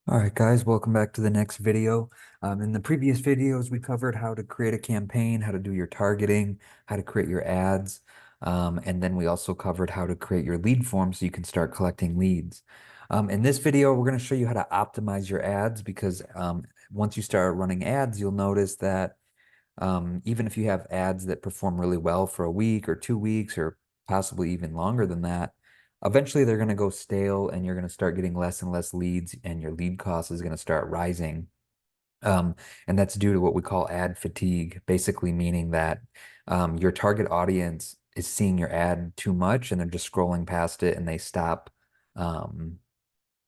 All right, guys, welcome back to the next video. In the previous videos, we covered how to create a campaign, how to do your targeting, how to create your ads, and then we also covered how to create your lead form so you can start collecting leads. In this video, we're going to show you how to optimize your ads because once you start running ads, you'll notice that even if you have ads that perform really well for a week or 2 weeks or possibly even longer than that, eventually they're going to go stale and you're going to start getting less and less leads and your lead cost is going to start rising. Um, and that's due to what we call ad fatigue, basically meaning that your target audience is seeing your ad too much and they're just scrolling past it and um,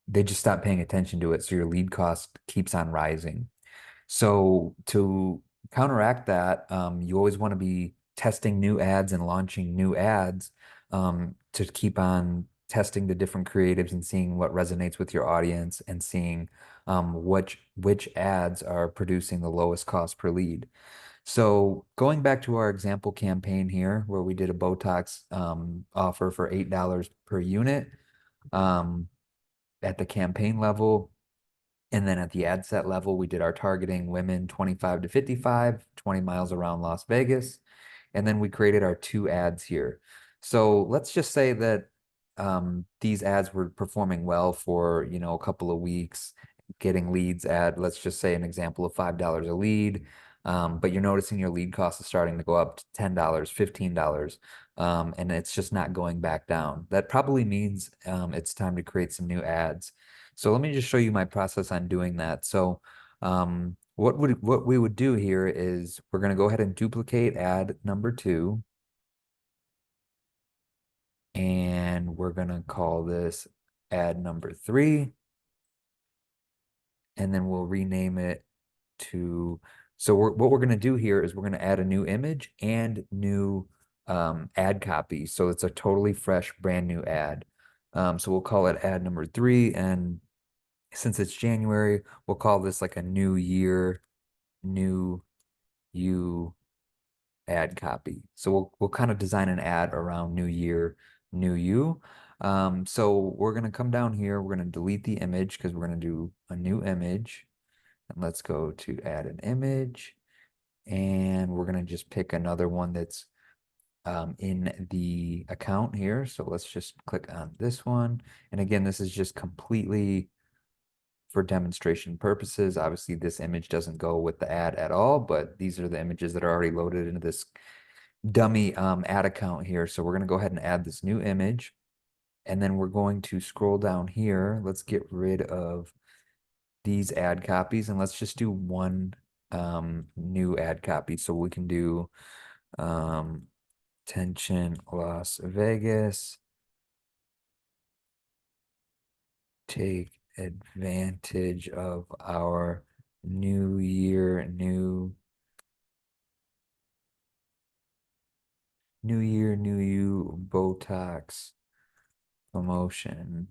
they just stop paying attention to it. So your lead cost keeps on rising. So to counteract that, you always want to be testing new ads and launching new ads to keep on testing the different creatives and seeing what resonates with your audience and seeing which ads are producing the lowest cost per lead. So going back to our example campaign here, where we did a Botox offer for $8 per unit um, at the campaign level. And then at the ad set level, we did our targeting women 25 to 55, 20 miles around Las Vegas. And then we created our two ads here. So let's just say that these ads were performing well for, a couple of weeks, getting leads at, let's just say an example of $5 a lead. But you're noticing your lead cost is starting to go up to $10, $15, and it's just not going back down. That probably means it's time to create some new ads. So let me just show you my process on doing that. So what we would do here is we're going to go ahead and duplicate ad number 2, and we're going to call this ad number 3, and then we'll rename it to, so what we're going to do here is we're going to add a new image and new ad copy. So it's a totally fresh, brand new ad. So we'll call it ad number 3, and since it's January, we'll call this like a new year, new you ad copy. So we'll kind of design an ad around new year, new you. So we're gonna come down here, we're gonna delete the image because we're gonna do a new image. And let's go to add an image. And we're gonna just pick another one that's in the account here. So let's just click on this one. And again, this is just completely for demonstration purposes. Obviously, this image doesn't go with the ad at all, but these are the images that are already loaded into this dummy ad account here. So we're going to go ahead and add this new image. And then we're going to scroll down here. Let's get rid of these ad copies and let's just do one new ad copy. So we can do um, Tension Las Vegas, take advantage of our new year, new you Botox promotion.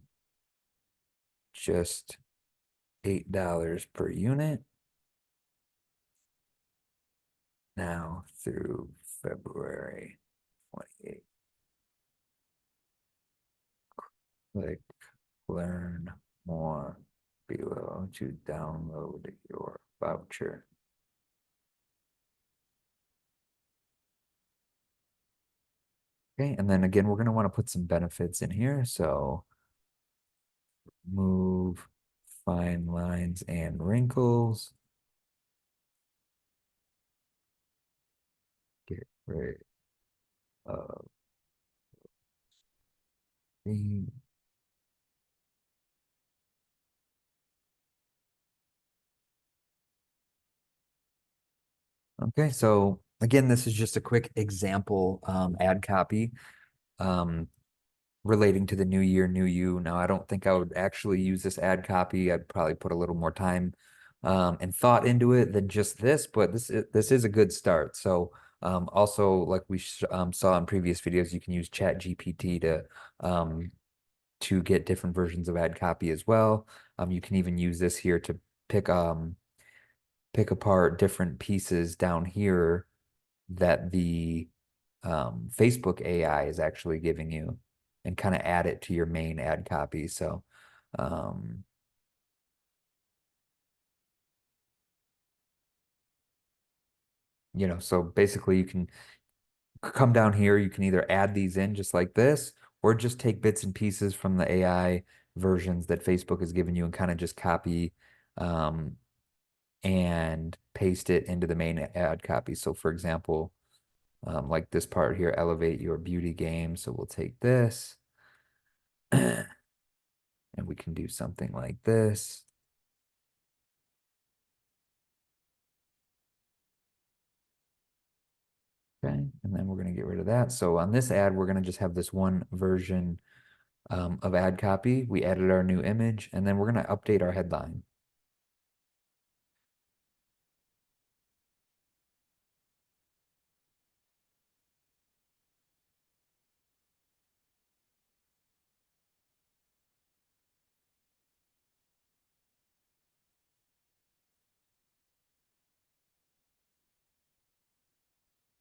Just $8 per unit now through February 28th. Click learn more below to download your voucher. Okay, and then again, we're going to want to put some benefits in here. So move fine lines and wrinkles. Get rid of the Okay, so again, this is just a quick example ad copy um, relating to the new year, new you. Now, I don't think I would actually use this ad copy. I'd probably put a little more time and thought into it than just this, but this is a good start. So also, like we saw in previous videos, you can use Chat GPT to get different versions of ad copy as well. You can even use this here to pick pick apart different pieces down here that the Facebook AI is actually giving you and kind of add it to your main ad copy. So, um, So basically you can come down here, you can either add these in just like this, or just take bits and pieces from the AI versions that Facebook has given you and kind of just copy um, and paste it into the main ad copy. So for example, like this part here, elevate your beauty game. So we'll take this and we can do something like this. Okay, and then we're going to get rid of that. So on this ad, we're going to just have this one version of ad copy. We added our new image, and then we're going to update our headline.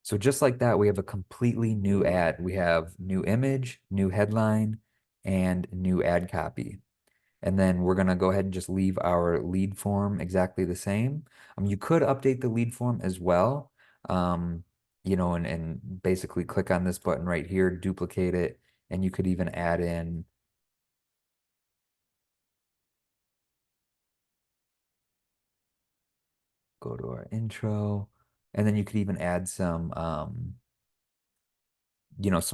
So just like that, we have a completely new ad. We have new image, new headline, and new ad copy. And then we're going to go ahead and just leave our lead form exactly the same. You could update the lead form as well, um, and basically click on this button right here, duplicate it, and you could even add in, go to our intro, and then you could even add some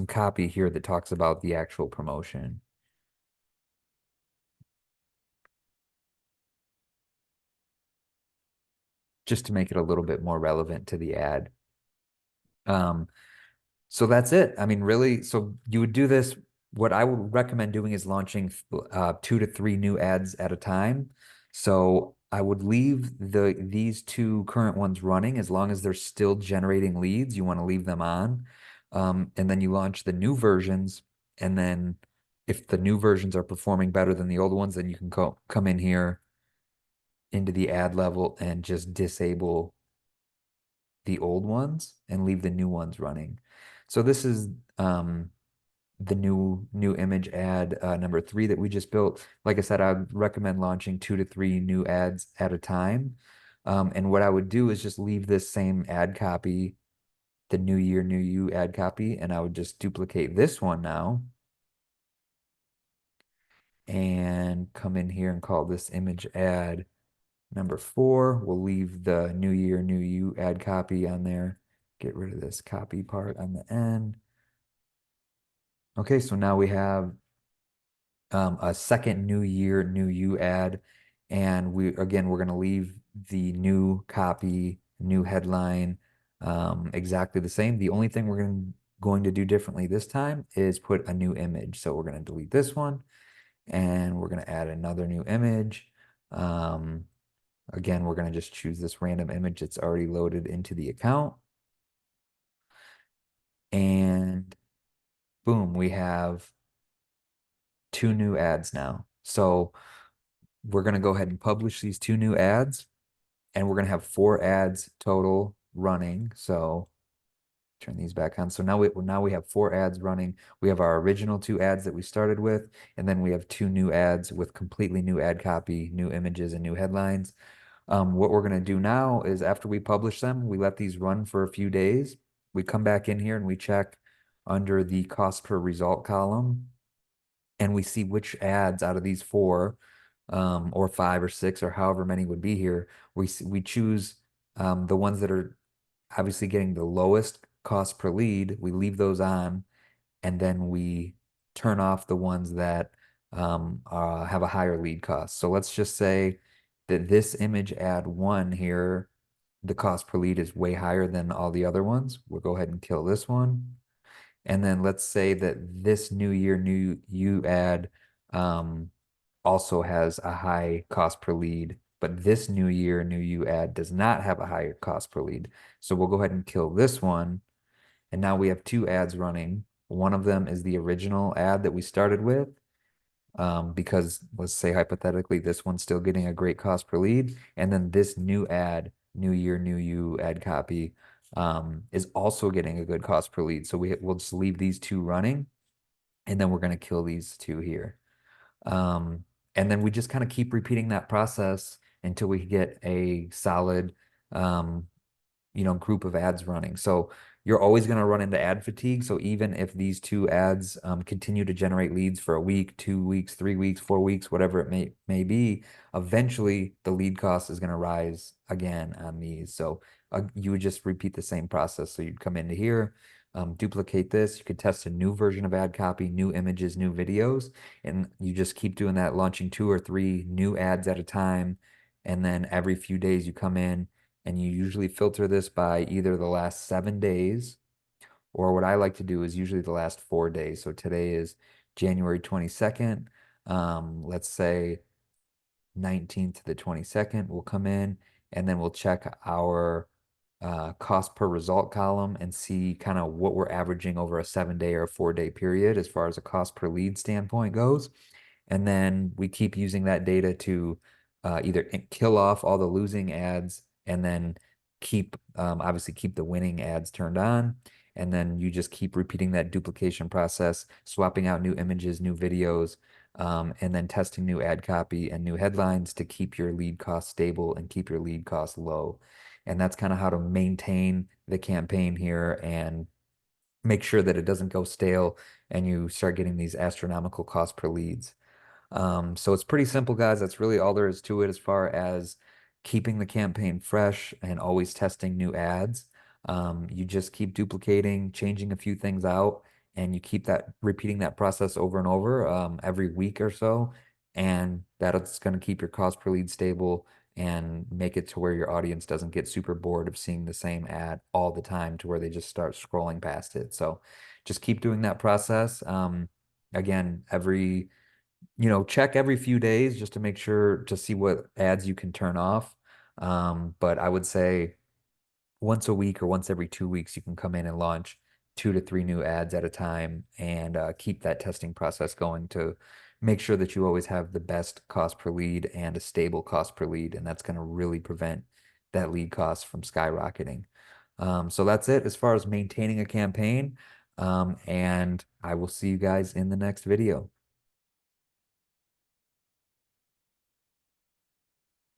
copy here that talks about the actual promotion, just to make it a little bit more relevant to the ad. Um, So that's it. I mean, really, so you would do this. What I would recommend doing is launching 2 to 3 new ads at a time. So I would leave these two current ones running as long as they're still generating leads. You want to leave them on. And then you launch the new versions. And then if the new versions are performing better than the old ones, then you can come in here into the ad level and just disable the old ones and leave the new ones running. So this is the new image ad number 3 that we just built. Like I said, I'd recommend launching 2 to 3 new ads at a time. And what I would do is just leave this same ad copy, the new year, new you ad copy, and I would just duplicate this one now and come in here and call this image ad number 4. We'll leave the new year, new you ad copy on there. Get rid of this copy part on the end. Okay, so now we have a second new year, new you ad. And we're going to leave the new copy, new headline exactly the same. The only thing we're going to do differently this time is put a new image. So we're going to delete this one and we're going to add another new image. Um, Again, we're going to just choose this random image that's already loaded into the account. And boom, we have 2 new ads now. So we're going to go ahead and publish these 2 new ads, and we're going to have 4 ads total running. So turn these back on. So now we have 4 ads running. We have our original 2 ads that we started with, and then we have 2 new ads with completely new ad copy, new images, and new headlines. What we're going to do now is after we publish them, we let these run for a few days. We come back in here and we check under the cost per result column and we see which ads out of these 4 or 5 or 6 or however many would be here, we choose the ones that are obviously getting the lowest cost per lead. We leave those on, and then we turn off the ones that have a higher lead cost. So let's just say that this image ad 1 here, the cost per lead is way higher than all the other ones. We'll go ahead and kill this one. And then let's say that this new year, new you ad um, also has a high cost per lead, but this new year, new you ad does not have a higher cost per lead. So we'll go ahead and kill this one. And now we have 2 ads running. One of them is the original ad that we started with, because let's say hypothetically, this one's still getting a great cost per lead. And then this new ad, new year, new you ad copy, is also getting a good cost per lead. So we'll just leave these 2 running, and then we're going to kill these 2 here. And then we just kind of keep repeating that process until we get a solid, um, group of ads running. So you're always going to run into ad fatigue. So even if these two ads continue to generate leads for a week, 2 weeks, 3 weeks, 4 weeks, whatever it may be, eventually the lead cost is going to rise again on these. So you would just repeat the same process. So you'd come into here, duplicate this. You could test a new version of ad copy, new images, new videos, and you just keep doing that, launching 2 or 3 new ads at a time. And then every few days you come in and you usually filter this by either the last 7 days, or what I like to do is usually the last 4 days. So today is January 22nd. Let's say 19th to the 22nd, we'll come in and then we'll check our cost per result column and see kind of what we're averaging over a 7 day or a 4 day period as far as a cost per lead standpoint goes. And then we keep using that data to either kill off all the losing ads and then obviously keep the winning ads turned on. And then you just keep repeating that duplication process, swapping out new images, new videos, and then testing new ad copy and new headlines to keep your lead cost stable and keep your lead cost low. And that's kind of how to maintain the campaign here and make sure that it doesn't go stale and you start getting these astronomical cost per leads. So it's pretty simple, guys. That's really all there is to it as far as keeping the campaign fresh and always testing new ads. You just keep duplicating, changing a few things out, and you keep that repeating that process over and over every week or so. And that's going to keep your cost per lead stable and make it to where your audience doesn't get super bored of seeing the same ad all the time to where they just start scrolling past it. So just keep doing that process. Again, check every few days just to make sure to see what ads you can turn off. But I would say once a week or once every 2 weeks, you can come in and launch 2 to 3 new ads at a time and keep that testing process going to make sure that you always have the best cost per lead and a stable cost per lead. And that's going to really prevent that lead cost from skyrocketing. So that's it as far as maintaining a campaign. And I will see you guys in the next video.